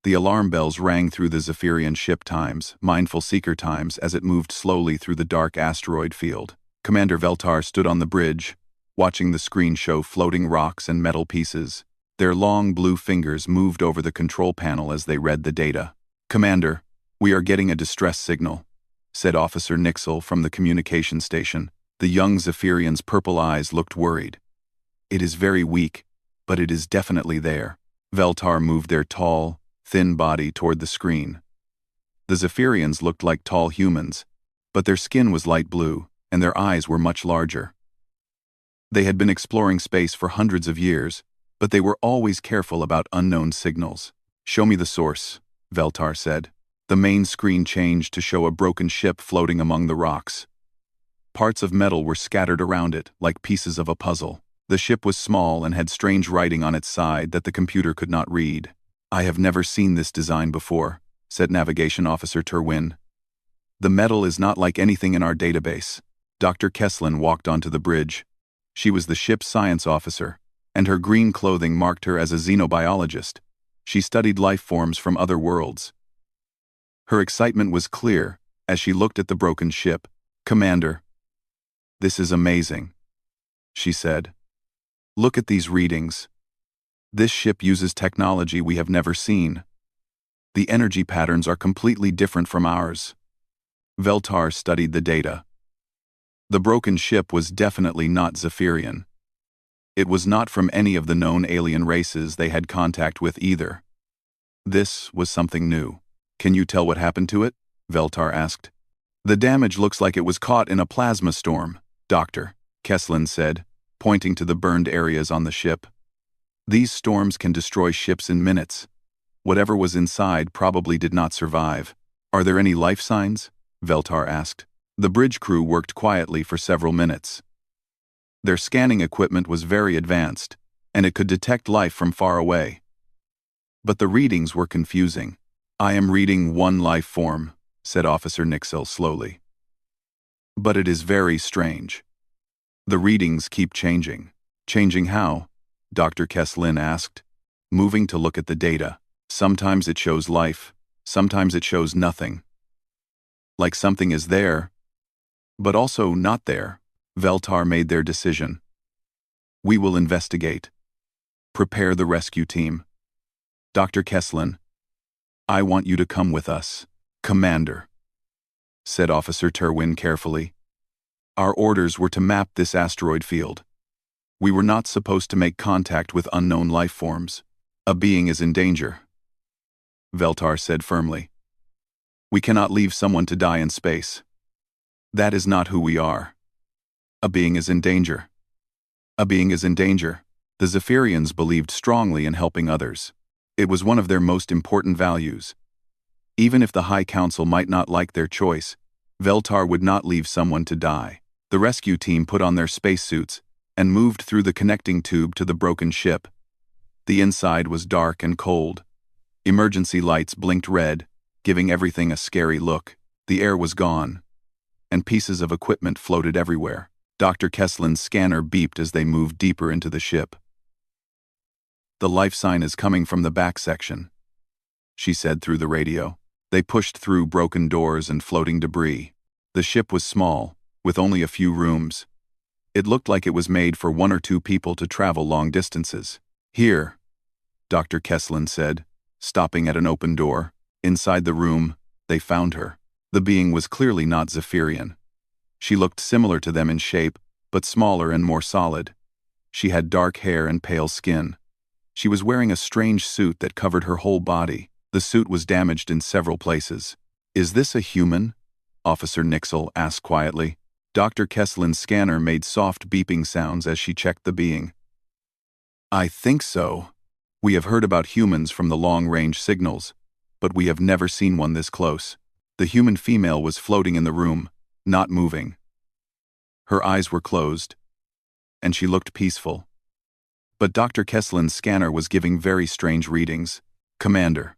The alarm bells rang through the Zephyrian ship times, mindful seeker times, as it moved slowly through the dark asteroid field. Commander Veltar stood on the bridge, watching the screen show floating rocks and metal pieces. Their long blue fingers moved over the control panel as they read the data. "Commander, we are getting a distress signal," said Officer Nixel from the communication station. The young Zephyrian's purple eyes looked worried. "It is very weak, but it is definitely there." Veltar moved their tall, thin body toward the screen. The Zephyrians looked like tall humans, but their skin was light blue, and their eyes were much larger. They had been exploring space for hundreds of years, but they were always careful about unknown signals. "Show me the source," Veltar said. The main screen changed to show a broken ship floating among the rocks. Parts of metal were scattered around it, like pieces of a puzzle. The ship was small and had strange writing on its side that the computer could not read. "I have never seen this design before," said Navigation Officer Terwin. "The metal is not like anything in our database." Dr. Kesslin walked onto the bridge. She was the ship's science officer, and her green clothing marked her as a xenobiologist. She studied life forms from other worlds. Her excitement was clear as she looked at the broken ship. "Commander, this is amazing," she said. "Look at these readings. This ship uses technology we have never seen. The energy patterns are completely different from ours." Veltar studied the data. The broken ship was definitely not Zephyrian. It was not from any of the known alien races they had contact with either. This was something new. "Can you tell what happened to it?" Veltar asked. "The damage looks like it was caught in a plasma storm," Dr. Kesslin said, pointing to the burned areas on the ship. "These storms can destroy ships in minutes. Whatever was inside probably did not survive." "Are there any life signs?" Veltar asked. The bridge crew worked quietly for several minutes. Their scanning equipment was very advanced, and it could detect life from far away. But the readings were confusing. "I am reading one life form," said Officer Nixel slowly. "But it is very strange. The readings keep changing." "Changing how?" Dr. Kesslin asked, moving to look at the data. "Sometimes it shows life, sometimes it shows nothing. Like something is there, but also not there." Veltar made their decision. "We will investigate. Prepare the rescue team. Dr. Kesslin, I want you to come with us." "Commander," said Officer Terwin carefully. "Our orders were to map this asteroid field. We were not supposed to make contact with unknown life forms. A being is in danger," Veltar said firmly. "We cannot leave someone to die in space. That is not who we are. A being is in danger. A being is in danger." The Zephyrians believed strongly in helping others. It was one of their most important values. Even if the High Council might not like their choice, Veltar would not leave someone to die. The rescue team put on their spacesuits and moved through the connecting tube to the broken ship. The inside was dark and cold. Emergency lights blinked red, giving everything a scary look. The air was gone, and pieces of equipment floated everywhere. Dr. Kesslin's scanner beeped as they moved deeper into the ship. "The life sign is coming from the back section," she said through the radio. They pushed through broken doors and floating debris. The ship was small, with only a few rooms. It looked like it was made for one or two people to travel long distances. "Here," Dr. Kesslin said, stopping at an open door. Inside the room, they found her. The being was clearly not Zephyrian. She looked similar to them in shape, but smaller and more solid. She had dark hair and pale skin. She was wearing a strange suit that covered her whole body. The suit was damaged in several places. "Is this a human?" Officer Nixel asked quietly. Dr. Kesslin's scanner made soft beeping sounds as she checked the being. "I think so. We have heard about humans from the long-range signals, but we have never seen one this close." The human female was floating in the room, not moving. Her eyes were closed, and she looked peaceful. But Dr. Kesslin's scanner was giving very strange readings. "Commander,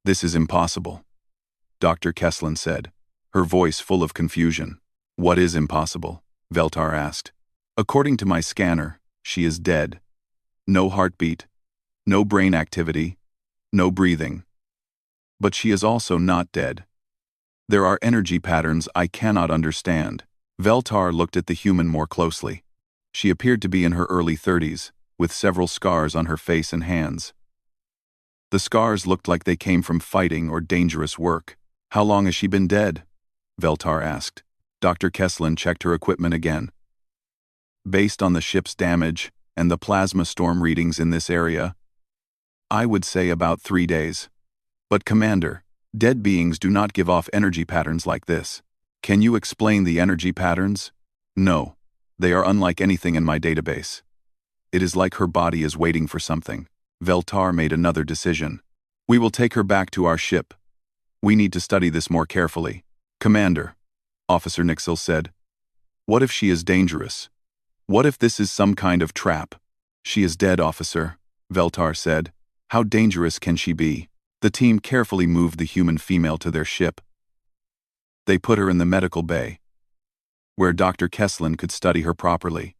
this is impossible," Dr. Kesslin said, her voice full of confusion. "What is impossible?" Veltar asked. "According to my scanner, she is dead. No heartbeat, no brain activity, no breathing." But she is also not dead. There are energy patterns I cannot understand. Veltar looked at the human more closely. She appeared to be in her early 30s, with several scars on her face and hands. The scars looked like they came from fighting or dangerous work. How long has she been dead? Veltar asked. Dr. Kesslin checked her equipment again. Based on the ship's damage and the plasma storm readings in this area, I would say about 3 days. But Commander, dead beings do not give off energy patterns like this. Can you explain the energy patterns? No. They are unlike anything in my database. It is like her body is waiting for something. Veltar made another decision. We will take her back to our ship. We need to study this more carefully. Commander, Officer Nixil said. What if she is dangerous? What if this is some kind of trap? She is dead, officer, Veltar said. How dangerous can she be? The team carefully moved the human female to their ship. They put her in the medical bay, where Dr. Kesslin could study her properly.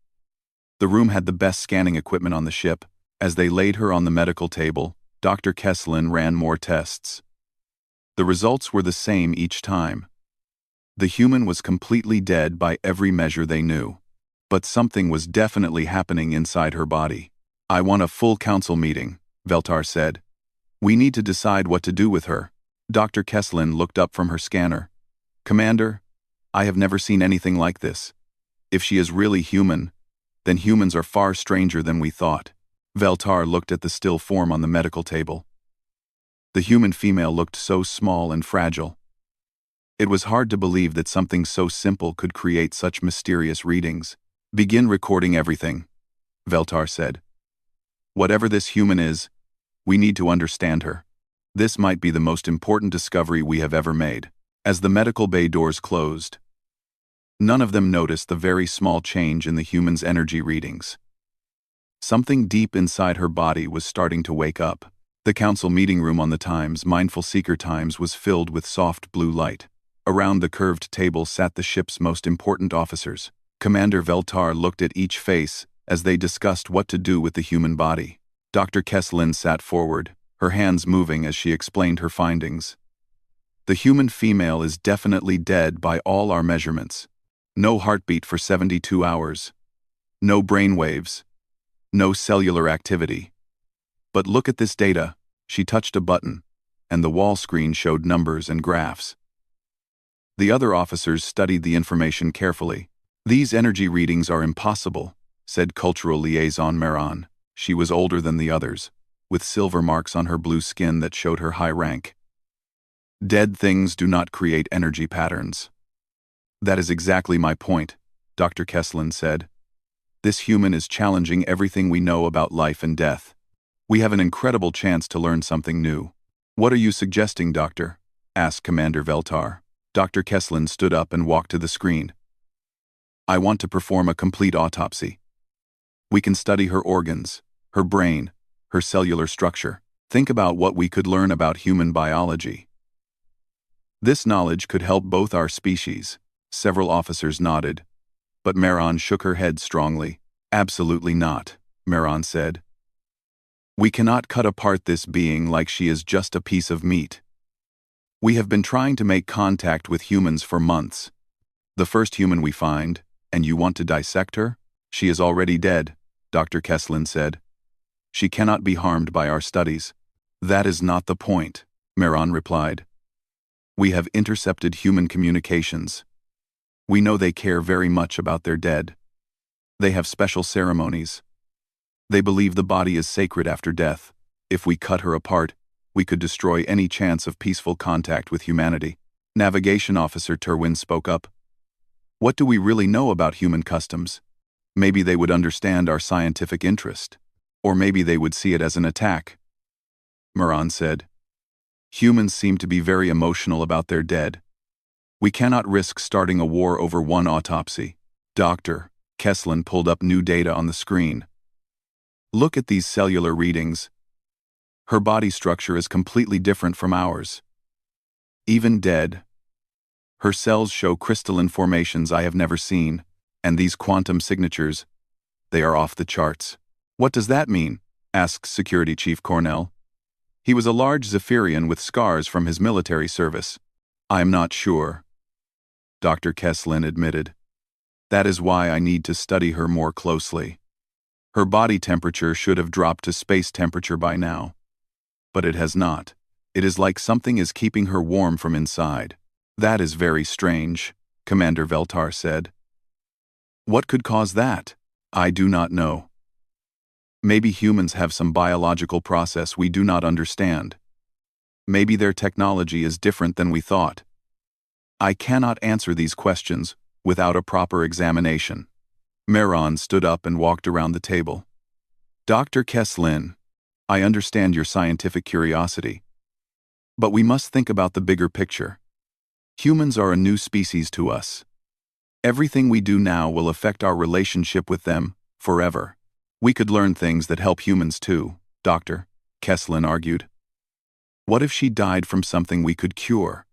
The room had the best scanning equipment on the ship. As they laid her on the medical table, Dr. Kesslin ran more tests. The results were the same each time. The human was completely dead by every measure they knew. But something was definitely happening inside her body. I want a full council meeting, Veltar said. We need to decide what to do with her. Dr. Kesslin looked up from her scanner. Commander, I have never seen anything like this. If she is really human, then humans are far stranger than we thought. Veltar looked at the still form on the medical table. The human female looked so small and fragile. It was hard to believe that something so simple could create such mysterious readings. Begin recording everything, Veltar said. Whatever this human is, we need to understand her. This might be the most important discovery we have ever made. As the medical bay doors closed, none of them noticed the very small change in the human's energy readings. Something deep inside her body was starting to wake up. The council meeting room on the Times, Mindful Seeker Times, was filled with soft blue light. Around the curved table sat the ship's most important officers. Commander Veltar looked at each face as they discussed what to do with the human body. Dr. Kesslin sat forward, her hands moving as she explained her findings. The human female is definitely dead by all our measurements. No heartbeat for 72 hours. No brain waves. No cellular activity. But look at this data. She touched a button, and the wall screen showed numbers and graphs. The other officers studied the information carefully. These energy readings are impossible, said Cultural Liaison Maran. She was older than the others, with silver marks on her blue skin that showed her high rank. Dead things do not create energy patterns. That is exactly my point, Dr. Kesslin said. This human is challenging everything we know about life and death. We have an incredible chance to learn something new. What are you suggesting, Doctor? Asked Commander Veltar. Dr. Kesslin stood up and walked to the screen. I want to perform a complete autopsy. We can study her organs, her brain, her cellular structure. Think about what we could learn about human biology. This knowledge could help both our species. Several officers nodded, but Maran shook her head strongly. Absolutely not, Maran said. We cannot cut apart this being like she is just a piece of meat. We have been trying to make contact with humans for months. The first human we find, and you want to dissect her? She is already dead, Dr. Kesslin said. She cannot be harmed by our studies. That is not the point, Maran replied. We have intercepted human communications. We know they care very much about their dead. They have special ceremonies. They believe the body is sacred after death. If we cut her apart, we could destroy any chance of peaceful contact with humanity. Navigation Officer Terwin spoke up. What do we really know about human customs? Maybe they would understand our scientific interest. Or maybe they would see it as an attack. Maran said. Humans seem to be very emotional about their dead. We cannot risk starting a war over one autopsy. Dr. Kesslin pulled up new data on the screen. Look at these cellular readings. Her body structure is completely different from ours. Even dead, her cells show crystalline formations I have never seen, and these quantum signatures, they are off the charts. What does that mean? Asked Security Chief Cornell. He was a large Zephyrian with scars from his military service. I'm not sure, Dr. Kesslin admitted. That is why I need to study her more closely. Her body temperature should have dropped to space temperature by now. But it has not. It is like something is keeping her warm from inside. That is very strange, Commander Veltar said. What could cause that? I do not know. Maybe humans have some biological process we do not understand. Maybe their technology is different than we thought. I cannot answer these questions without a proper examination. Meron stood up and walked around the table. Dr. Kesslin, I understand your scientific curiosity. But we must think about the bigger picture. Humans are a new species to us. Everything we do now will affect our relationship with them forever. We could learn things that help humans too, Dr. Kesslin argued. What if she died from something we could cure?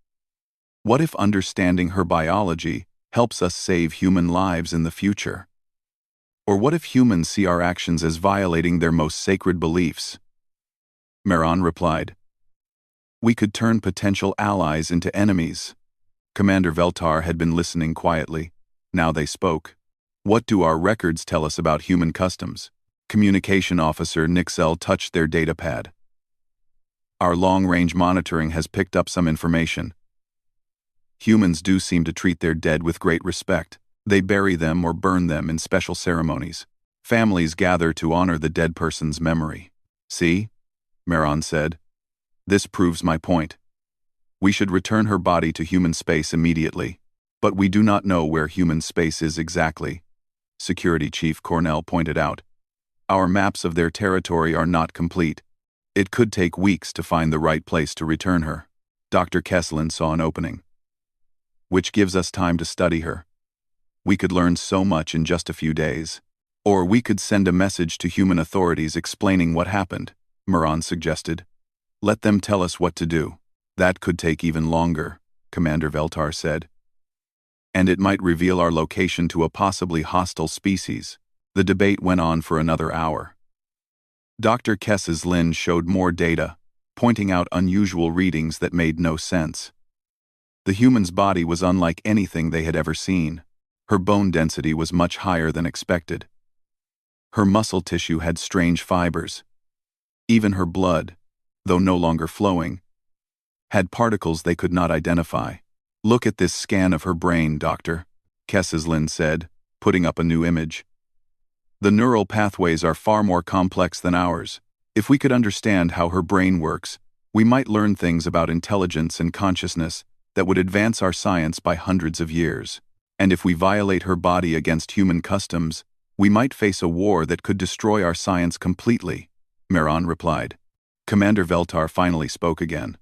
What if understanding her biology helps us save human lives in the future? Or what if humans see our actions as violating their most sacred beliefs? Meron replied. We could turn potential allies into enemies. Commander Veltar had been listening quietly. Now they spoke. What do our records tell us about human customs? Communication Officer Nixel touched their datapad. Our long-range monitoring has picked up some information. Humans do seem to treat their dead with great respect. They bury them or burn them in special ceremonies. Families gather to honor the dead person's memory. See? Meron said. This proves my point. We should return her body to human space immediately. But we do not know where human space is exactly, Security Chief Cornell pointed out. Our maps of their territory are not complete. It could take weeks to find the right place to return her. Dr. Kesslin saw an opening. Which gives us time to study her. We could learn so much in just a few days. Or we could send a message to human authorities explaining what happened, Meron suggested. Let them tell us what to do. That could take even longer, Commander Veltar said. And it might reveal our location to a possibly hostile species. The debate went on for another hour. Dr. Kesslin showed more data, pointing out unusual readings that made no sense. The human's body was unlike anything they had ever seen. Her bone density was much higher than expected. Her muscle tissue had strange fibers. Even her blood, though no longer flowing, had particles they could not identify. Look at this scan of her brain, Doctor, Kesslin said, putting up a new image. The neural pathways are far more complex than ours. If we could understand how her brain works, we might learn things about intelligence and consciousness that would advance our science by hundreds of years. And if we violate her body against human customs, we might face a war that could destroy our science completely, Meron replied. Commander Veltar finally spoke again.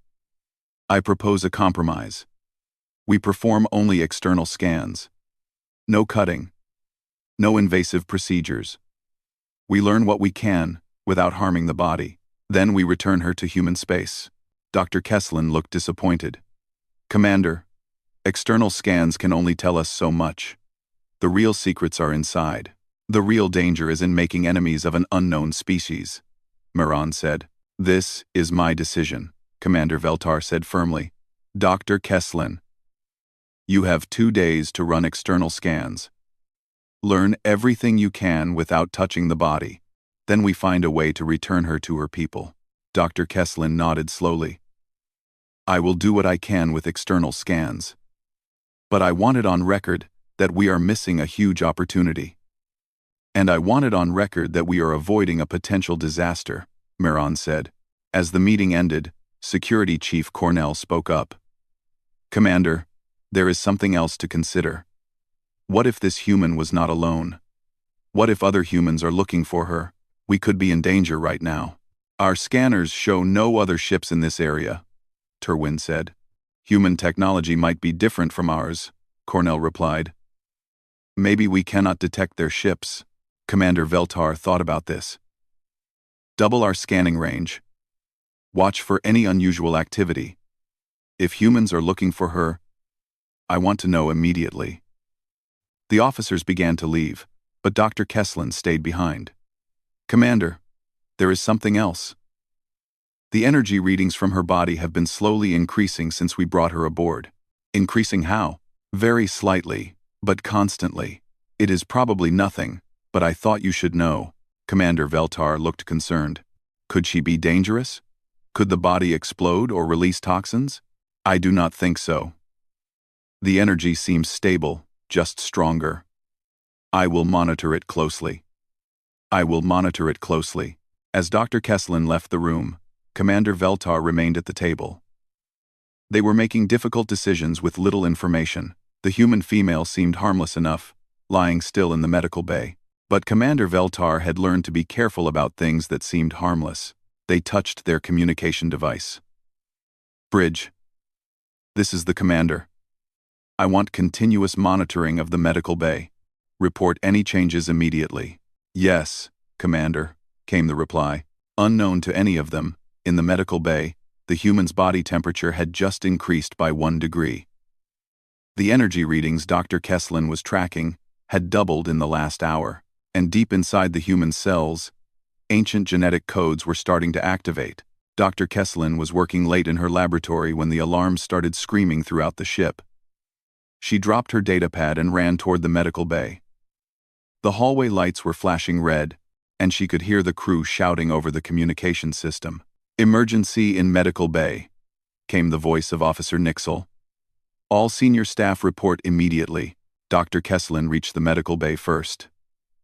I propose a compromise. We perform only external scans. No cutting. No invasive procedures. We learn what we can without harming the body. Then we return her to human space. Dr. Kesslin looked disappointed. Commander, external scans can only tell us so much. The real secrets are inside. The real danger is in making enemies of an unknown species, Meron said. This is my decision, Commander Veltar said firmly. Dr. Kesslin, you have 2 days to run external scans. Learn everything you can without touching the body. Then we find a way to return her to her people. Dr. Kesslin nodded slowly. I will do what I can with external scans. But I want it on record that we are missing a huge opportunity. And I want it on record that we are avoiding a potential disaster, Meron said. As the meeting ended, Security Chief Cornell spoke up. Commander, there is something else to consider. What if this human was not alone? What if other humans are looking for her? We could be in danger right now. Our scanners show no other ships in this area, Terwin said. Human technology might be different from ours, Cornell replied. Maybe we cannot detect their ships. Commander Veltar thought about this. Double our scanning range. Watch for any unusual activity. If humans are looking for her, I want to know immediately. The officers began to leave, but Dr. Kesslin stayed behind. Commander, there is something else. The energy readings from her body have been slowly increasing since we brought her aboard. Increasing how? Very slightly, but constantly. It is probably nothing, but I thought you should know. Commander Veltar looked concerned. Could she be dangerous? Could the body explode or release toxins? I do not think so. The energy seems stable, just stronger. I will monitor it closely. I will monitor it closely. As Dr. Kesslin left the room, Commander Veltar remained at the table. They were making difficult decisions with little information. The human female seemed harmless enough, lying still in the medical bay. But Commander Veltar had learned to be careful about things that seemed harmless. They touched their communication device. Bridge. This is the commander. I want continuous monitoring of the medical bay. Report any changes immediately. Yes, Commander, came the reply. Unknown to any of them, in the medical bay, the human's body temperature had just increased by 1 degree. The energy readings Dr. Kesslin was tracking had doubled in the last hour, and deep inside the human cells, ancient genetic codes were starting to activate. Dr. Kesslin was working late in her laboratory when the alarms started screaming throughout the ship. She dropped her datapad and ran toward the medical bay. The hallway lights were flashing red, and she could hear the crew shouting over the communication system. Emergency in medical bay, came the voice of Officer Nixel. All senior staff report immediately. Dr. Kesslin reached the medical bay first.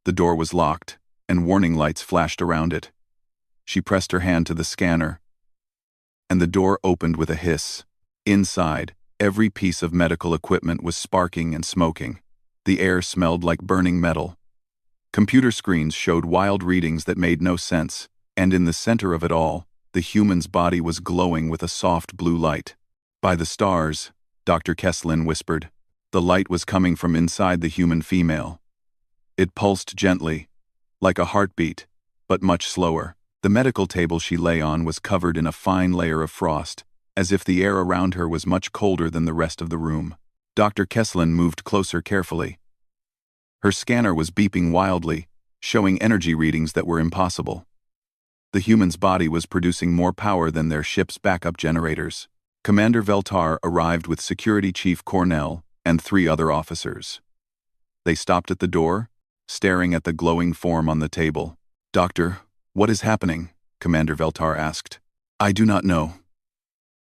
The door was locked, and warning lights flashed around it. She pressed her hand to the scanner, and the door opened with a hiss. Inside, every piece of medical equipment was sparking and smoking. The air smelled like burning metal. Computer screens showed wild readings that made no sense, and in the center of it all, the human's body was glowing with a soft blue light. By the stars, Dr. Kesslin whispered. The light was coming from inside the human female. It pulsed gently, like a heartbeat, but much slower. The medical table she lay on was covered in a fine layer of frost, as if the air around her was much colder than the rest of the room. Dr. Kesslin moved closer carefully. Her scanner was beeping wildly, showing energy readings that were impossible. The human's body was producing more power than their ship's backup generators. Commander Veltar arrived with Security Chief Cornell and 3 other officers. They stopped at the door, staring at the glowing form on the table. Doctor, what is happening? Commander Veltar asked. I do not know.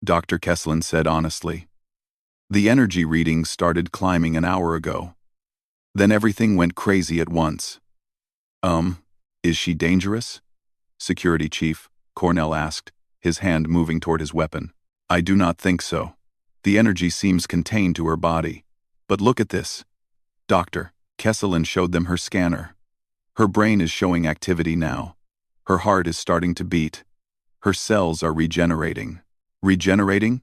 Dr. Kesslin said honestly. The energy readings started climbing an hour ago. Then everything went crazy at once. Is she dangerous? Security Chief Cornell asked, his hand moving toward his weapon. I do not think so. The energy seems contained to her body. But look at this. Dr. Kesslin showed them her scanner. Her brain is showing activity now. Her heart is starting to beat. Her cells are regenerating. Regenerating?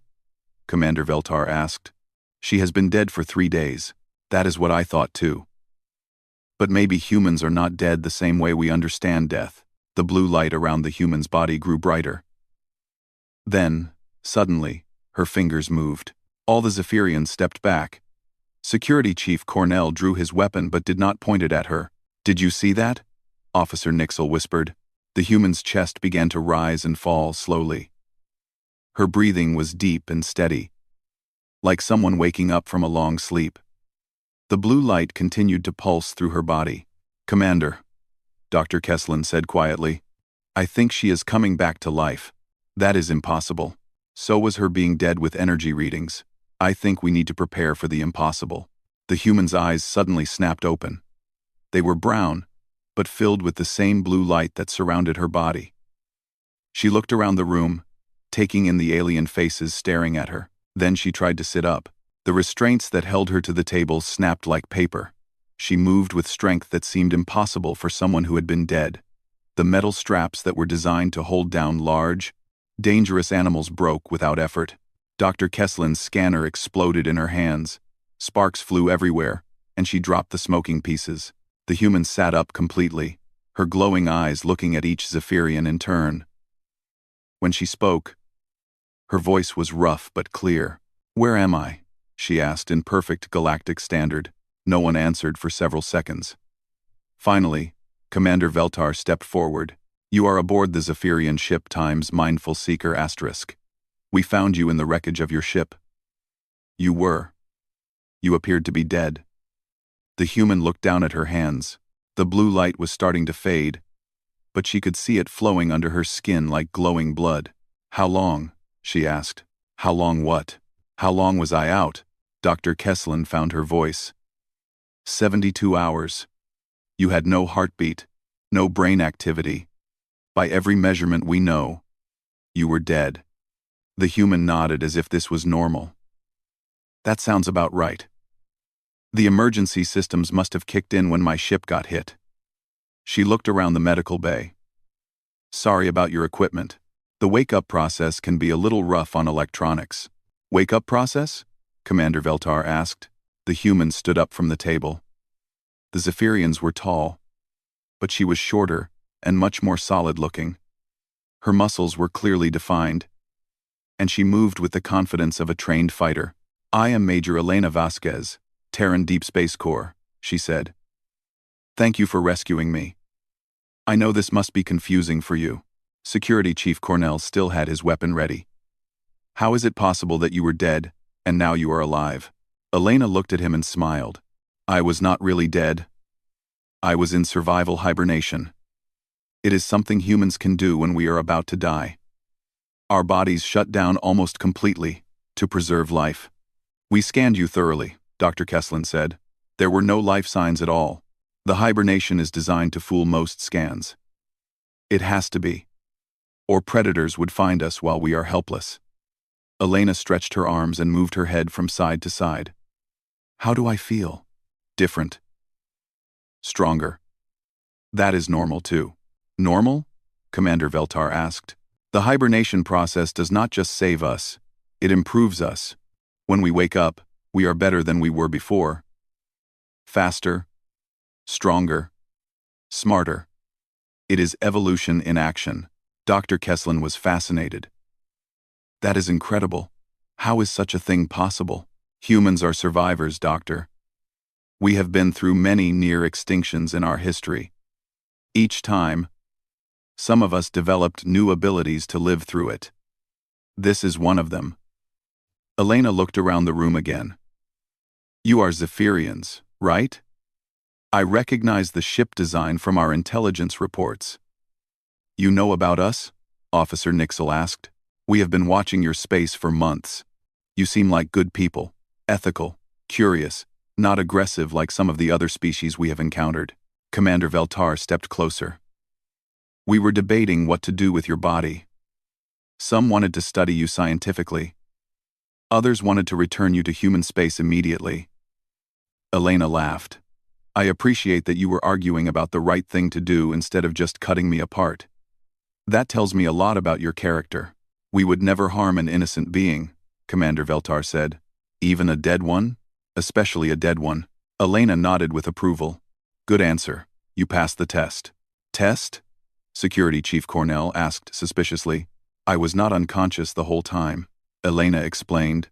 Commander Veltar asked. She has been dead for 3 days. That is what I thought too. But maybe humans are not dead the same way we understand death. The blue light around the human's body grew brighter. Then, suddenly, her fingers moved. All the Zephyrians stepped back. Security Chief Cornell drew his weapon but did not point it at her. Did you see that? Officer Nixel whispered. The human's chest began to rise and fall slowly. Her breathing was deep and steady, like someone waking up from a long sleep. The blue light continued to pulse through her body. Commander, Dr. Kesslin said quietly, I think she is coming back to life. That is impossible. So was her being dead with energy readings. I think we need to prepare for the impossible. The human's eyes suddenly snapped open. They were brown, but filled with the same blue light that surrounded her body. She looked around the room, taking in the alien faces staring at her. Then she tried to sit up. The restraints that held her to the table snapped like paper. She moved with strength that seemed impossible for someone who had been dead. The metal straps that were designed to hold down large, dangerous animals broke without effort. Dr. Kesslin's scanner exploded in her hands. Sparks flew everywhere, and she dropped the smoking pieces. The human sat up completely, her glowing eyes looking at each Zephyrian in turn. When she spoke, her voice was rough but clear. Where am I? She asked in perfect galactic standard. No one answered for several seconds. Finally, Commander Veltar stepped forward. You are aboard the Zephyrian ship times Mindful Seeker *. We found you in the wreckage of your ship. You were. You appeared to be dead. The human looked down at her hands. The blue light was starting to fade, but she could see it flowing under her skin like glowing blood. How long? She asked. How long what? How long was I out? Dr. Kesslin found her voice. 72 hours. You had no heartbeat, no brain activity. By every measurement we know, you were dead. The human nodded as if this was normal. That sounds about right. The emergency systems must have kicked in when my ship got hit. She looked around the medical bay. Sorry about your equipment. The wake-up process can be a little rough on electronics. Wake-up process? Commander Veltar asked. The human stood up from the table. The Zephyrians were tall, but she was shorter and much more solid-looking. Her muscles were clearly defined, and she moved with the confidence of a trained fighter. I am Major Elena Vasquez, Terran Deep Space Corps, she said. Thank you for rescuing me. I know this must be confusing for you. Security Chief Cornell still had his weapon ready. How is it possible that you were dead, and now you are alive? Elena looked at him and smiled. I was not really dead. I was in survival hibernation. It is something humans can do when we are about to die. Our bodies shut down almost completely to preserve life. We scanned you thoroughly, Dr. Kesslin said. There were no life signs at all. The hibernation is designed to fool most scans. It has to be. Or predators would find us while we are helpless. Elena stretched her arms and moved her head from side to side. How do I feel? Different. Stronger. That is normal too. Normal? Commander Veltar asked. The hibernation process does not just save us, it improves us. When we wake up, we are better than we were before. Faster. Stronger. Smarter. It is evolution in action. Dr. Kesslin was fascinated. That is incredible. How is such a thing possible? Humans are survivors, Doctor. We have been through many near extinctions in our history. Each time, some of us developed new abilities to live through it. This is one of them. Elena looked around the room again. You are Zephyrians, right? I recognize the ship design from our intelligence reports. You know about us? Officer Nixel asked. We have been watching your space for months. You seem like good people, ethical, curious, not aggressive like some of the other species we have encountered. Commander Veltar stepped closer. We were debating what to do with your body. Some wanted to study you scientifically. Others wanted to return you to human space immediately. Elena laughed. I appreciate that you were arguing about the right thing to do instead of just cutting me apart. That tells me a lot about your character. We would never harm an innocent being, Commander Veltar said. Even a dead one? Especially a dead one. Elena nodded with approval. Good answer. You passed the test. Test? Security Chief Cornell asked suspiciously. I was not unconscious the whole time, Elena explained.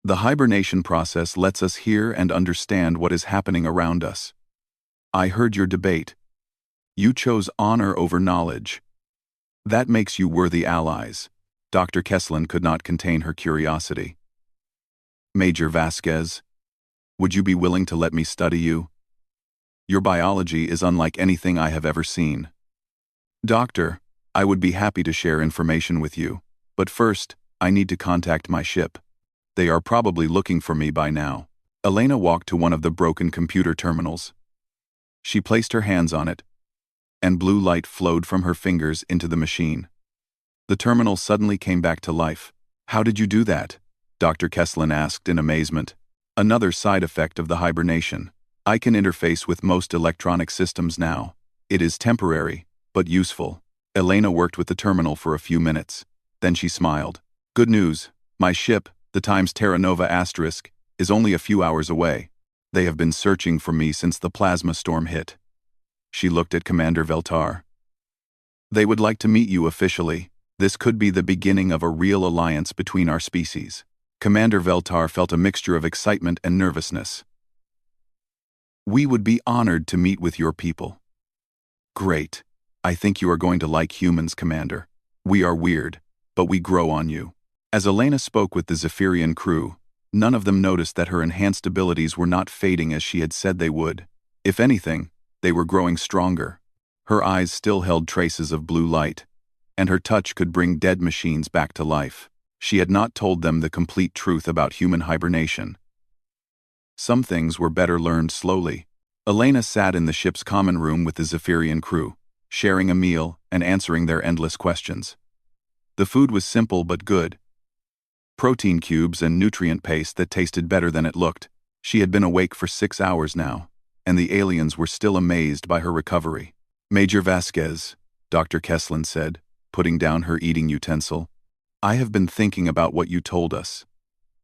The hibernation process lets us hear and understand what is happening around us. I heard your debate. You chose honor over knowledge. That makes you worthy allies. Dr. Kesslin could not contain her curiosity. Major Vasquez, would you be willing to let me study you? Your biology is unlike anything I have ever seen. Doctor, I would be happy to share information with you, but first, I need to contact my ship. They are probably looking for me by now. Elena walked to one of the broken computer terminals. She placed her hands on it, and blue light flowed from her fingers into the machine. The terminal suddenly came back to life. How did you do that? Dr. Kesslin asked in amazement. Another side effect of the hibernation. I can interface with most electronic systems now. It is temporary, but useful. Elena worked with the terminal for a few minutes. Then she smiled. Good news. My ship, the Times Terra Nova *, is only a few hours away. They have been searching for me since the plasma storm hit. She looked at Commander Veltar. They would like to meet you officially. This could be the beginning of a real alliance between our species. Commander Veltar felt a mixture of excitement and nervousness. We would be honored to meet with your people. Great. I think you are going to like humans, Commander. We are weird, but we grow on you. As Elena spoke with the Zephyrian crew, none of them noticed that her enhanced abilities were not fading as she had said they would. If anything, they were growing stronger. Her eyes still held traces of blue light, and her touch could bring dead machines back to life. She had not told them the complete truth about human hibernation. Some things were better learned slowly. Elena sat in the ship's common room with the Zephyrian crew, sharing a meal and answering their endless questions. The food was simple but good. Protein cubes and nutrient paste that tasted better than it looked. She had been awake for 6 hours now, and the aliens were still amazed by her recovery. Major Vasquez, Dr. Kesslin said, putting down her eating utensil. I have been thinking about what you told us.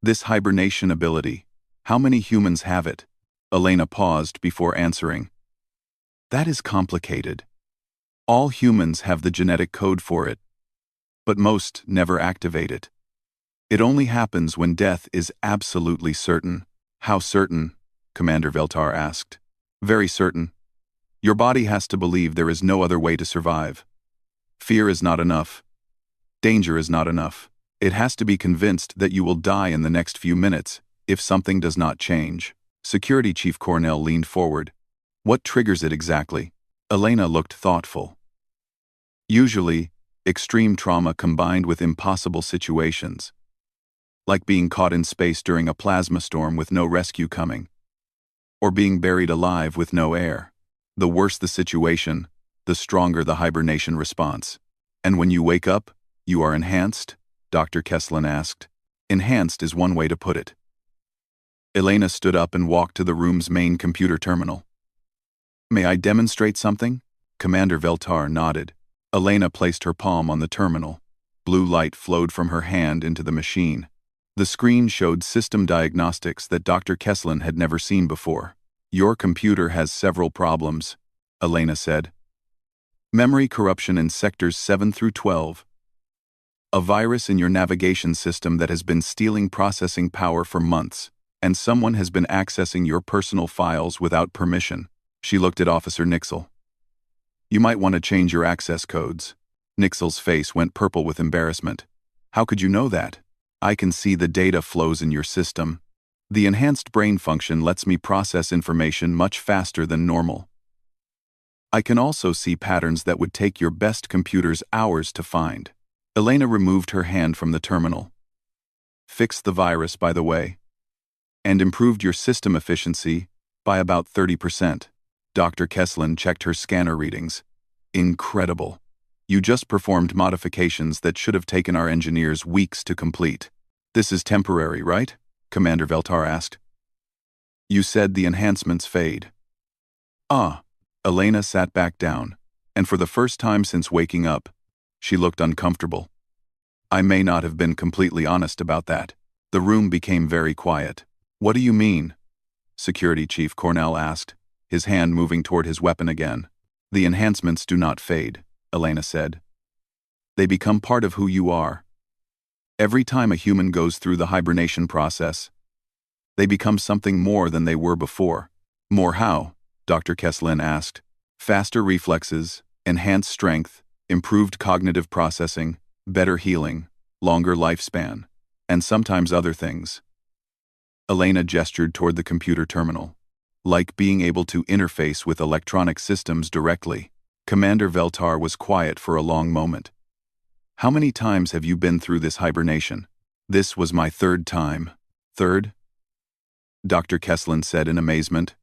This hibernation ability, how many humans have it? Elena paused before answering. That is complicated. All humans have the genetic code for it, but most never activate it. It only happens when death is absolutely certain. How certain? Commander Veltar asked. Very certain. Your body has to believe there is no other way to survive. Fear is not enough. Danger is not enough. It has to be convinced that you will die in the next few minutes if something does not change. Security Chief Cornell leaned forward. What triggers it exactly? Elena looked thoughtful. Usually, extreme trauma combined with impossible situations, like being caught in space during a plasma storm with no rescue coming, or being buried alive with no air. The worse the situation, the stronger the hibernation response. And when you wake up, you are enhanced? Dr. Kesslin asked. Enhanced is one way to put it. Elena stood up and walked to the room's main computer terminal. May I demonstrate something? Commander Veltar nodded. Elena placed her palm on the terminal. Blue light flowed from her hand into the machine. The screen showed system diagnostics that Dr. Kesslin had never seen before. Your computer has several problems, Elena said. Memory corruption in sectors 7 through 12. A virus in your navigation system that has been stealing processing power for months, and someone has been accessing your personal files without permission. She looked at Officer Nixel. You might want to change your access codes. Nixel's face went purple with embarrassment. How could you know that? I can see the data flows in your system. The enhanced brain function lets me process information much faster than normal. I can also see patterns that would take your best computers hours to find. Elena removed her hand from the terminal. Fixed the virus, by the way, and improved your system efficiency by about 30%. Dr. Kesslin checked her scanner readings. Incredible. You just performed modifications that should have taken our engineers weeks to complete. This is temporary, right? Commander Veltar asked. You said the enhancements fade. Ah. Elena sat back down, and for the first time since waking up, she looked uncomfortable. I may not have been completely honest about that. The room became very quiet. What do you mean? Security Chief Cornell asked, his hand moving toward his weapon again. The enhancements do not fade, Elena said. They become part of who you are. Every time a human goes through the hibernation process, they become something more than they were before. More how? Dr. Kesslin asked. Faster reflexes, enhanced strength, improved cognitive processing, better healing, longer lifespan, and sometimes other things. Elena gestured toward the computer terminal. Like being able to interface with electronic systems directly. Commander Veltar was quiet for a long moment. How many times have you been through this hibernation? This was my third time. Third? Dr. Kesslin said in amazement.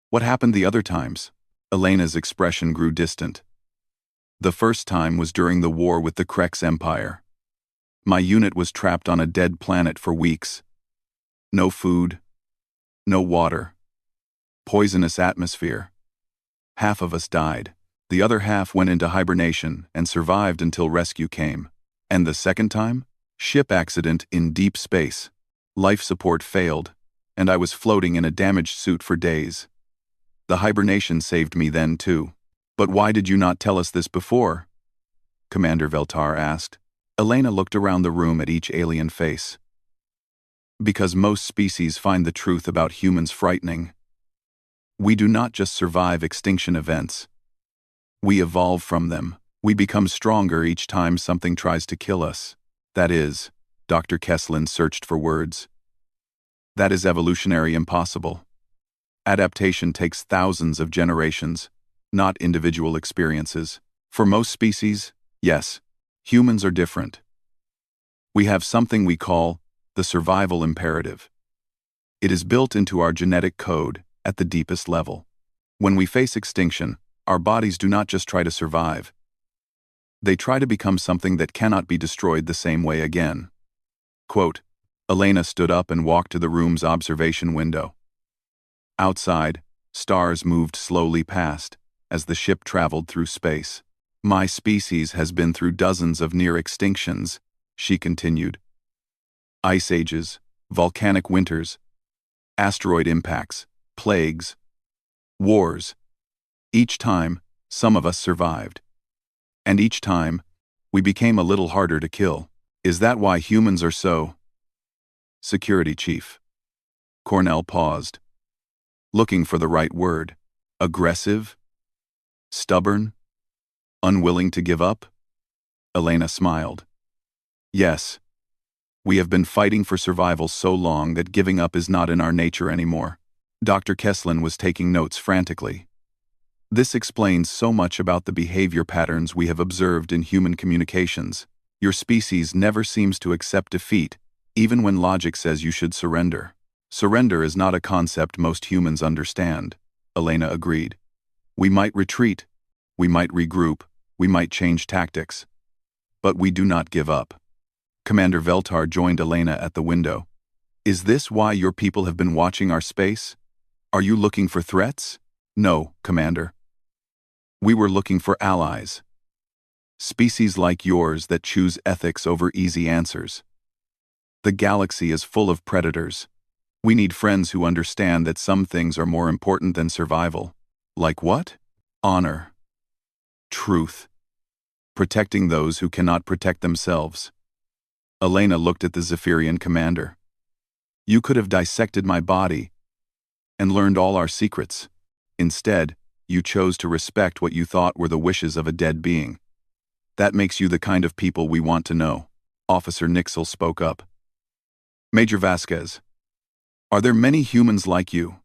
What happened the other times? Elena's expression grew distant. The first time was during the war with the Krex Empire. My unit was trapped on a dead planet for weeks. No food, no water, poisonous atmosphere. Half of us died. The other half went into hibernation and survived until rescue came. And the second time? Ship accident in deep space. Life support failed, and I was floating in a damaged suit for days. The hibernation saved me then too. But why did you not tell us this before? Commander Veltar asked. Elena looked around the room at each alien face. Because most species find the truth about humans frightening. We do not just survive extinction events. We evolve from them. We become stronger each time something tries to kill us. That is, Dr. Kesslin searched for words. That is evolutionary impossible. Adaptation takes thousands of generations, not individual experiences. For most species, yes, humans are different. We have something we call the survival imperative. It is built into our genetic code at the deepest level. When we face extinction, our bodies do not just try to survive. They try to become something that cannot be destroyed the same way again. Quote, Elena stood up and walked to the room's observation window. Outside, stars moved slowly past as the ship traveled through space. My species has been through dozens of near extinctions, she continued. Ice ages, volcanic winters, asteroid impacts, plagues, wars. Each time, some of us survived. And each time, we became a little harder to kill. Is that why humans are so? Security Chief. Cornell paused, looking for the right word. Aggressive? Stubborn? Unwilling to give up? Elena smiled. Yes. We have been fighting for survival so long that giving up is not in our nature anymore. Dr. Kesslin was taking notes frantically. This explains so much about the behavior patterns we have observed in human communications. Your species never seems to accept defeat, even when logic says you should surrender. Surrender is not a concept most humans understand, Elena agreed. We might retreat, we might regroup, we might change tactics. But we do not give up. Commander Veltar joined Elena at the window. Is this why your people have been watching our space? Are you looking for threats? No, Commander. We were looking for allies. Species like yours that choose ethics over easy answers. The galaxy is full of predators. We need friends who understand that some things are more important than survival. Like what? Honor. Truth. Protecting those who cannot protect themselves. Elena looked at the Zephyrian commander. You could have dissected my body and learned all our secrets. Instead, you chose to respect what you thought were the wishes of a dead being. That makes you the kind of people we want to know. Officer Nixel spoke up. Major Vasquez, are there many humans like you?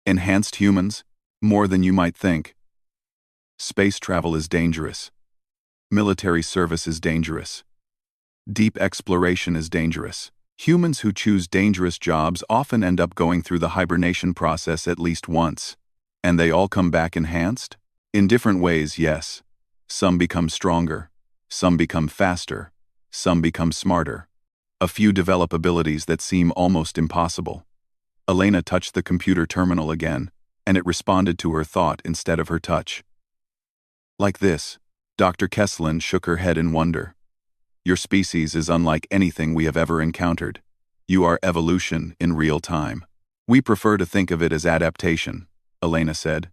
Enhanced humans? More than you might think. Space travel is dangerous. Military service is dangerous. Deep exploration is dangerous. Humans who choose dangerous jobs often end up going through the hibernation process at least once. And they all come back enhanced? In different ways, yes. Some become stronger. Some become faster. Some become smarter. A few develop abilities that seem almost impossible. Elena touched the computer terminal again, and it responded to her thought instead of her touch. Like this. Dr. Kesslin shook her head in wonder. Your species is unlike anything we have ever encountered. You are evolution in real time. We prefer to think of it as adaptation, Elena said.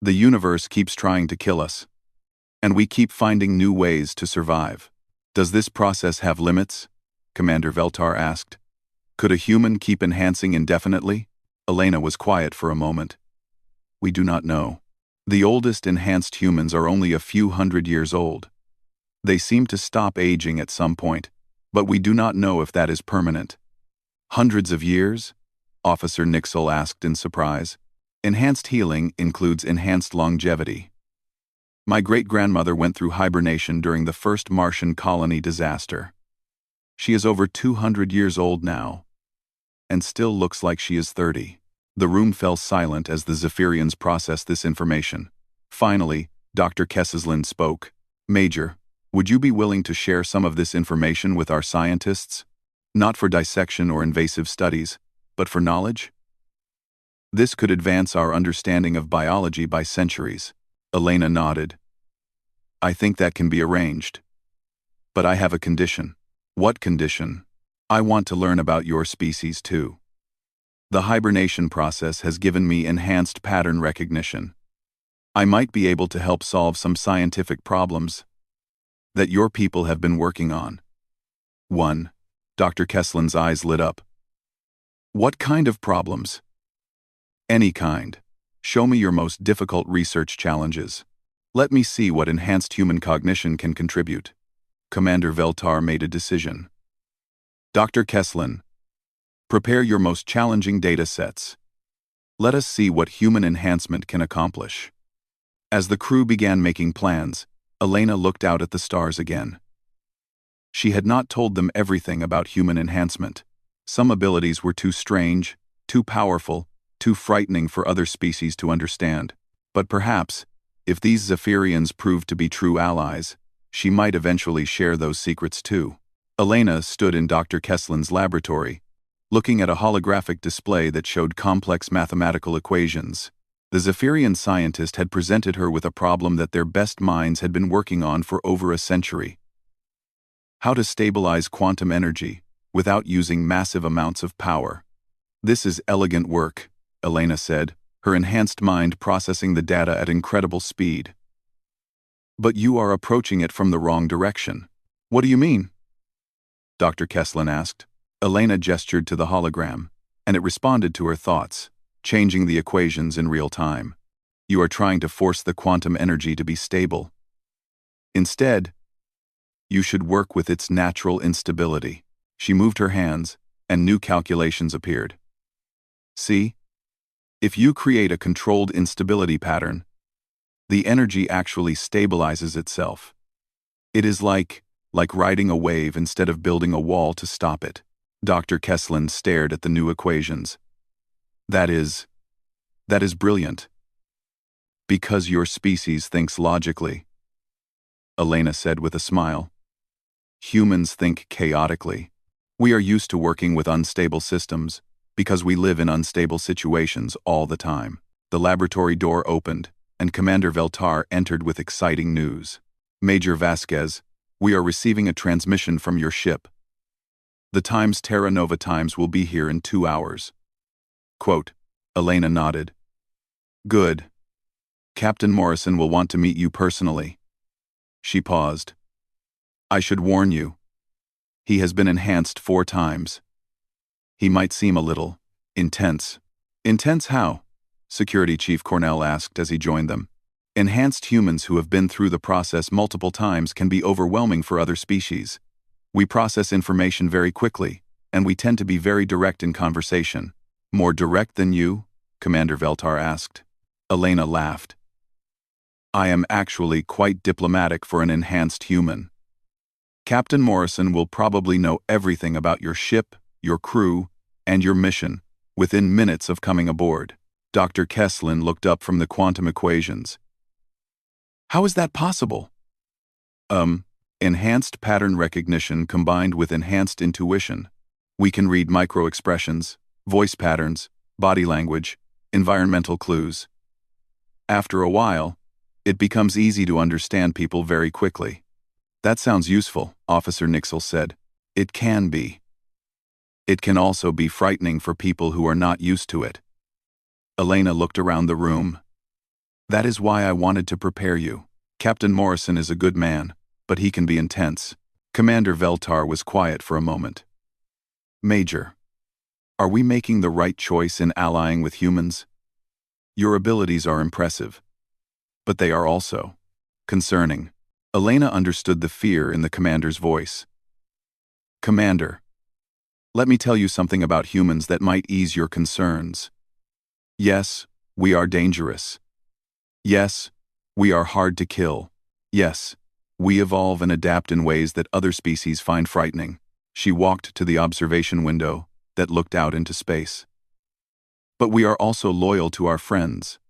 The universe keeps trying to kill us, and we keep finding new ways to survive. Does this process have limits? Commander Veltar asked. Could a human keep enhancing indefinitely? Elena was quiet for a moment. We do not know. The oldest enhanced humans are only a few hundred years old. They seem to stop aging at some point, but we do not know if that is permanent. Hundreds of years? Officer Nixel asked in surprise. Enhanced healing includes enhanced longevity. My great-grandmother went through hibernation during the first Martian colony disaster. She is over 200 years old now, and still looks like she is 30. The room fell silent as the Zephyrians processed this information. Finally, Dr. Kesslin spoke. Major, would you be willing to share some of this information with our scientists? Not for dissection or invasive studies, but for knowledge? This could advance our understanding of biology by centuries. Elena nodded. I think that can be arranged. But I have a condition. What condition? I want to learn about your species too. The hibernation process has given me enhanced pattern recognition. I might be able to help solve some scientific problems that your people have been working on. 1. Dr. Kesslin's eyes lit up. What kind of problems? Any kind. Show me your most difficult research challenges. Let me see what enhanced human cognition can contribute. Commander Veltar made a decision. Dr. Kesslin, prepare your most challenging data sets. Let us see what human enhancement can accomplish. As the crew began making plans, Elena looked out at the stars again. She had not told them everything about human enhancement. Some abilities were too strange, too powerful, too frightening for other species to understand. But perhaps, if these Zephyrians proved to be true allies, she might eventually share those secrets too. Elena stood in Dr. Kesslin's laboratory, looking at a holographic display that showed complex mathematical equations. The Zephyrian scientist had presented her with a problem that their best minds had been working on for over a century. How to stabilize quantum energy without using massive amounts of power. This is elegant work, Elena said, her enhanced mind processing the data at incredible speed. But you are approaching it from the wrong direction. What do you mean? Dr. Kesslin asked. Elena gestured to the hologram, and it responded to her thoughts, changing the equations in real time. You are trying to force the quantum energy to be stable. Instead, you should work with its natural instability. She moved her hands, and new calculations appeared. See? If you create a controlled instability pattern, the energy actually stabilizes itself. It is like riding a wave instead of building a wall to stop it. Dr. Kesslin stared at the new equations. That is brilliant. Because your species thinks logically, Elena said with a smile. Humans think chaotically. We are used to working with unstable systems because we live in unstable situations all the time. The laboratory door opened, and Commander Veltar entered with exciting news. Major Vasquez, we are receiving a transmission from your ship. The Times Terra Nova Times will be here in 2 hours. Quote, Elena nodded. Good. Captain Morrison will want to meet you personally. She paused. I should warn you. He has been enhanced 4 times. He might seem a little intense. Intense how? Security Chief Cornell asked as he joined them. Enhanced humans who have been through the process multiple times can be overwhelming for other species. We process information very quickly, and we tend to be very direct in conversation. More direct than you? Commander Veltar asked. Elena laughed. I am actually quite diplomatic for an enhanced human. Captain Morrison will probably know everything about your ship, your crew, and your mission within minutes of coming aboard. Dr. Kesslin looked up from the quantum equations. How is that possible? Enhanced pattern recognition combined with enhanced intuition. We can read micro-expressions, voice patterns, body language, environmental clues. After a while, it becomes easy to understand people very quickly. That sounds useful, Officer Nixel said. It can be. It can also be frightening for people who are not used to it. Elena looked around the room. That is why I wanted to prepare you. Captain Morrison is a good man, but he can be intense. Commander Veltar was quiet for a moment. Major, are we making the right choice in allying with humans? Your abilities are impressive, but they are also concerning. Elena understood the fear in the commander's voice. Commander, let me tell you something about humans that might ease your concerns. Yes, we are dangerous. Yes, we are hard to kill. Yes, we evolve and adapt in ways that other species find frightening. She walked to the observation window that looked out into space. But we are also loyal to our friends.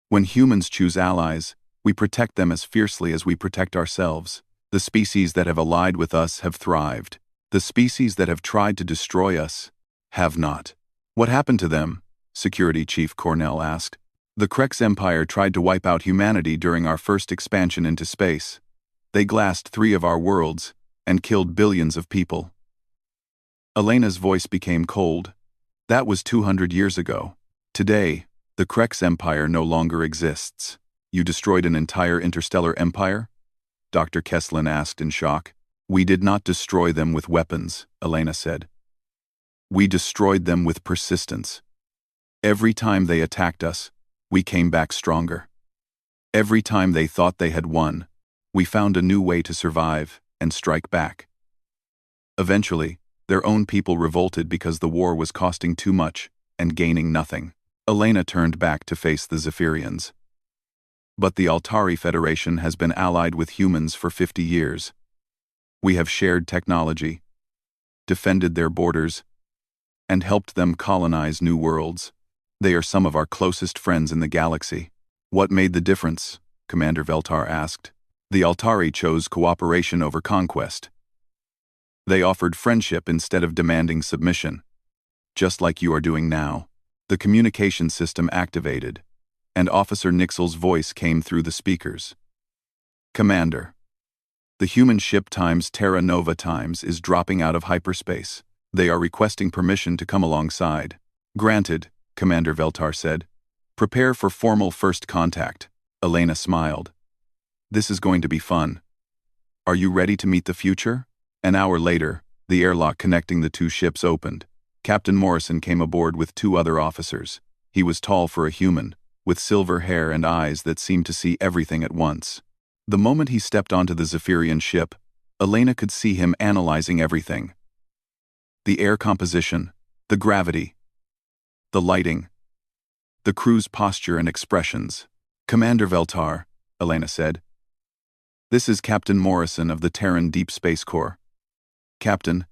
When humans choose allies, we protect them as fiercely as we protect ourselves. The species that have allied with us have thrived. The species that have tried to destroy us have not. What happened to them? Security Chief Cornell asked. The Krex Empire tried to wipe out humanity during our first expansion into space. They glassed 3 of our worlds and killed billions of people. Elena's voice became cold. That was 200 years ago. Today, the Krex Empire no longer exists. You destroyed an entire interstellar empire? Dr. Kesslin asked in shock. We did not destroy them with weapons, Elena said. We destroyed them with persistence. Every time they attacked us, we came back stronger. Every time they thought they had won, we found a new way to survive and strike back. Eventually, their own people revolted because the war was costing too much and gaining nothing. Elena turned back to face the Zephyrians. But the Altari Federation has been allied with humans for 50 years. We have shared technology, defended their borders, and helped them colonize new worlds. They are some of our closest friends in the galaxy. What made the difference? Commander Veltar asked. The Altari chose cooperation over conquest. They offered friendship instead of demanding submission, just like you are doing now. The communication system activated, and Officer Nixel's voice came through the speakers. Commander, the human ship times Terra Nova times is dropping out of hyperspace. They are requesting permission to come alongside. Granted, Commander Veltar said. Prepare for formal first contact. Elena smiled. This is going to be fun. Are you ready to meet the future? An hour later, the airlock connecting the two ships opened. Captain Morrison came aboard with two other officers. He was tall for a human, with silver hair and eyes that seemed to see everything at once. The moment he stepped onto the Zephyrian ship, Elena could see him analyzing everything. The air composition, the gravity, the lighting, the crew's posture and expressions. Commander Veltar, Elena said. This is Captain Morrison of the Terran Deep Space Corps. Captain,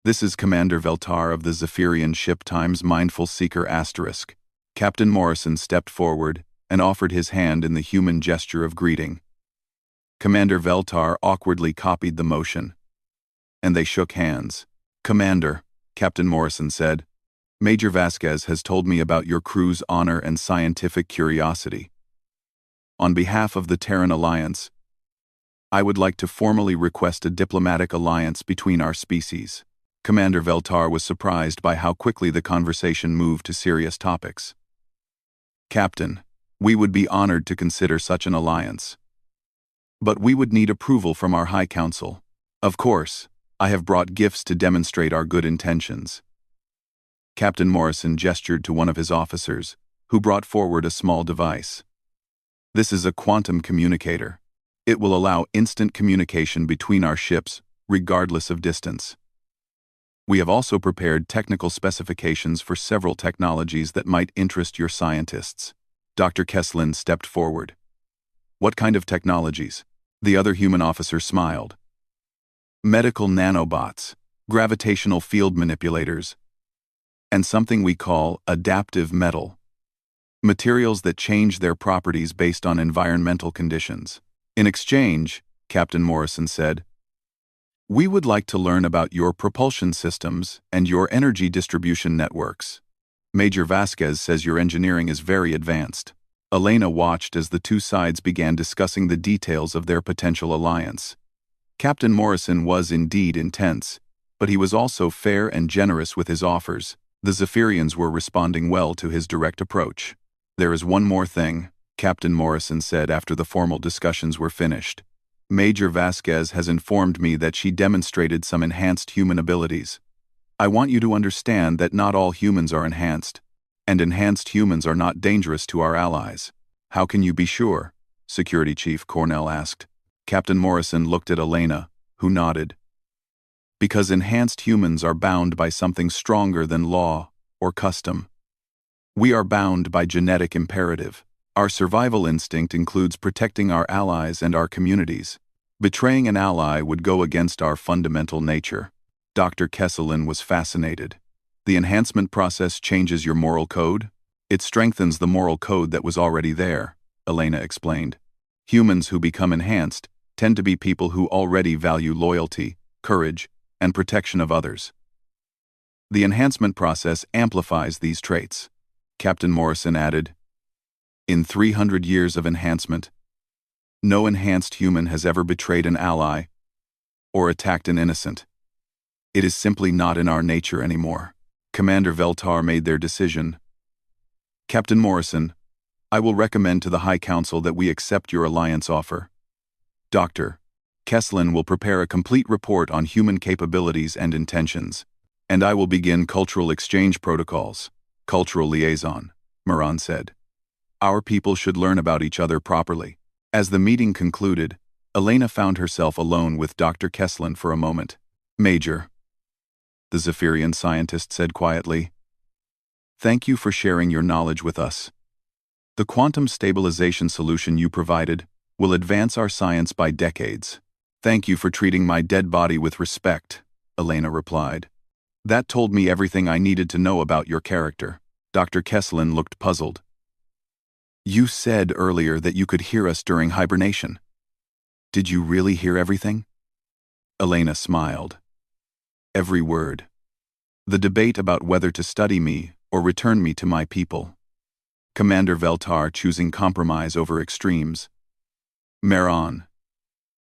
this is Commander Veltar of the Zephyrian ship times Mindful Seeker **. Captain Morrison stepped forward and offered his hand in the human gesture of greeting. Commander Veltar awkwardly copied the motion, and they shook hands. Commander, Captain Morrison said, Major Vasquez has told me about your crew's honor and scientific curiosity. On behalf of the Terran Alliance, I would like to formally request a diplomatic alliance between our species. Commander Veltar was surprised by how quickly the conversation moved to serious topics. Captain, we would be honored to consider such an alliance. But we would need approval from our High Council. Of course, I have brought gifts to demonstrate our good intentions. Captain Morrison gestured to one of his officers, who brought forward a small device. This is a quantum communicator. It will allow instant communication between our ships, regardless of distance. We have also prepared technical specifications for several technologies that might interest your scientists. Dr. Kesslin stepped forward. What kind of technologies? The other human officer smiled. Medical nanobots, gravitational field manipulators, and something we call adaptive metal. Materials that change their properties based on environmental conditions. In exchange, Captain Morrison said, we would like to learn about your propulsion systems and your energy distribution networks. Major Vasquez says your engineering is very advanced. Elena watched as the two sides began discussing the details of their potential alliance. Captain Morrison was indeed intense, but he was also fair and generous with his offers. The Zephyrians were responding well to his direct approach. There is one more thing, Captain Morrison said after the formal discussions were finished. Major Vasquez has informed me that she demonstrated some enhanced human abilities. I want you to understand that not all humans are enhanced, and enhanced humans are not dangerous to our allies. How can you be sure? Security Chief Cornell asked. Captain Morrison looked at Elena, who nodded. Because enhanced humans are bound by something stronger than law or custom. We are bound by genetic imperative. Our survival instinct includes protecting our allies and our communities. Betraying an ally would go against our fundamental nature. Dr. Kesselin was fascinated. The enhancement process changes your moral code? It strengthens the moral code that was already there, Elena explained. Humans who become enhanced tend to be people who already value loyalty, courage, and protection of others. The enhancement process amplifies these traits. Captain Morrison added, in 300 years of enhancement, no enhanced human has ever betrayed an ally or attacked an innocent. It is simply not in our nature anymore. Commander Veltar made their decision. Captain Morrison, I will recommend to the High Council that we accept your alliance offer. Dr. Kesslin will prepare a complete report on human capabilities and intentions, and I will begin cultural exchange protocols. Cultural liaison, Moran said. Our people should learn about each other properly. As the meeting concluded, Elena found herself alone with Dr. Kesslin for a moment. Major, the Zephyrian scientist said quietly, thank you for sharing your knowledge with us. The quantum stabilization solution you provided will advance our science by decades. Thank you for treating my dead body with respect, Elena replied. That told me everything I needed to know about your character. Dr. Kesslin looked puzzled. You said earlier that you could hear us during hibernation. Did you really hear everything? Elena smiled. Every word. The debate about whether to study me or return me to my people. Commander Veltar choosing compromise over extremes. Meron,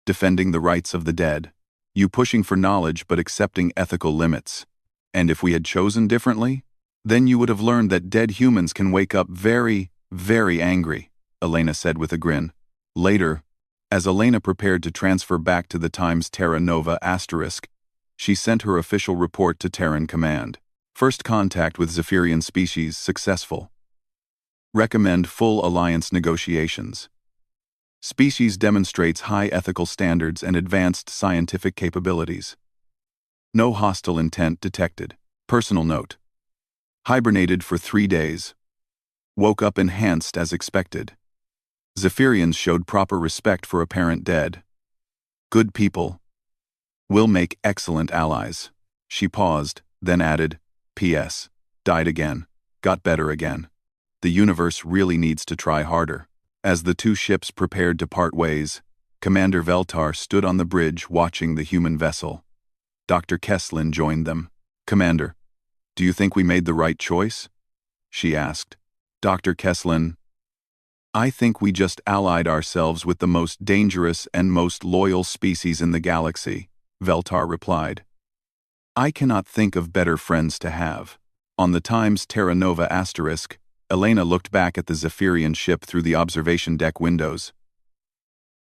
defending the rights of the dead. You pushing for knowledge but accepting ethical limits. And if we had chosen differently, then you would have learned that dead humans can wake up very, very angry, Elena said with a grin. Later, as Elena prepared to transfer back to the Times Terra Nova *, she sent her official report to Terran Command. First contact with Zephyrian species successful. Recommend full alliance negotiations. Species demonstrates high ethical standards and advanced scientific capabilities. No hostile intent detected. Personal note. Hibernated for 3 days. Woke up enhanced as expected. Zephyrians showed proper respect for apparent dead. Good people. Will make excellent allies. She paused, then added, P.S. Died again. Got better again. The universe really needs to try harder. As the two ships prepared to part ways, Commander Veltar stood on the bridge watching the human vessel. Dr. Kesslin joined them. Commander, do you think we made the right choice? She asked. Dr. Kesslin, I think we just allied ourselves with the most dangerous and most loyal species in the galaxy, Veltar replied. I cannot think of better friends to have. On the Times Terra Nova *, Elena looked back at the Zephyrian ship through the observation deck windows.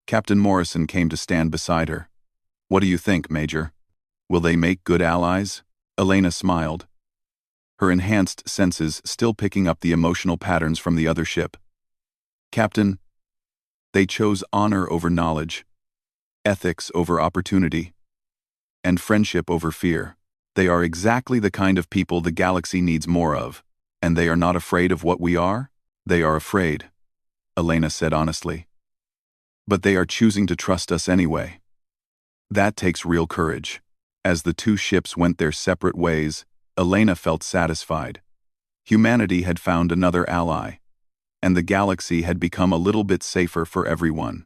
Captain Morrison came to stand beside her. What do you think, Major? Will they make good allies? Elena smiled, her enhanced senses still picking up the emotional patterns from the other ship. Captain, they chose honor over knowledge, ethics over opportunity, and friendship over fear. They are exactly the kind of people the galaxy needs more of. And they are not afraid of what we are? They are afraid, Elena said honestly. But they are choosing to trust us anyway. That takes real courage. As the two ships went their separate ways, Elena felt satisfied. Humanity had found another ally, and the galaxy had become a little bit safer for everyone.